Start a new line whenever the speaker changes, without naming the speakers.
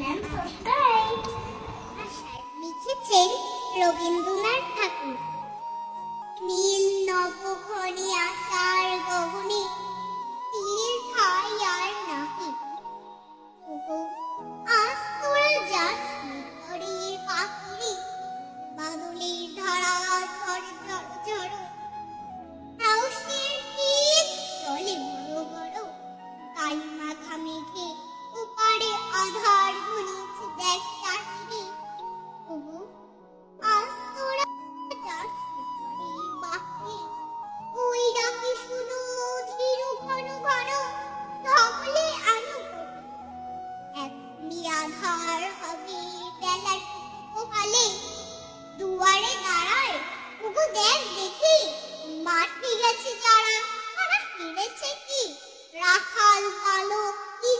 and subscribe. ভাষায় লিখেছেন রবীন্দ্রনাথ ঠাকুর। নীল নবঘনে আশার গগনে তীর ঠাঁই আর নাহি। ওগো আজ তোরা যাস ভিতরের পাখিরে, বাদলের ধারা ঝড় ঝড় ঝড়। হাউসের ক্ষেত চলে বড় বড়, কাল মাখা মেঘে ওপারে আধার ঘনিয়েছে দেখ চাহিরে। ওগো আজ তোরা যাস ভিতরের বাহিরে, ওই ডাকে শুনো ধীর ঘন ঘন, ধবলে আলো এখনি আধার হবে বেলার পোহালে। দুয়ারে দাঁড়ায় ওগো দেখ দেখি, মাঠে গেছে যারা তারা ফিরেছে কি? রাখাল কালো কি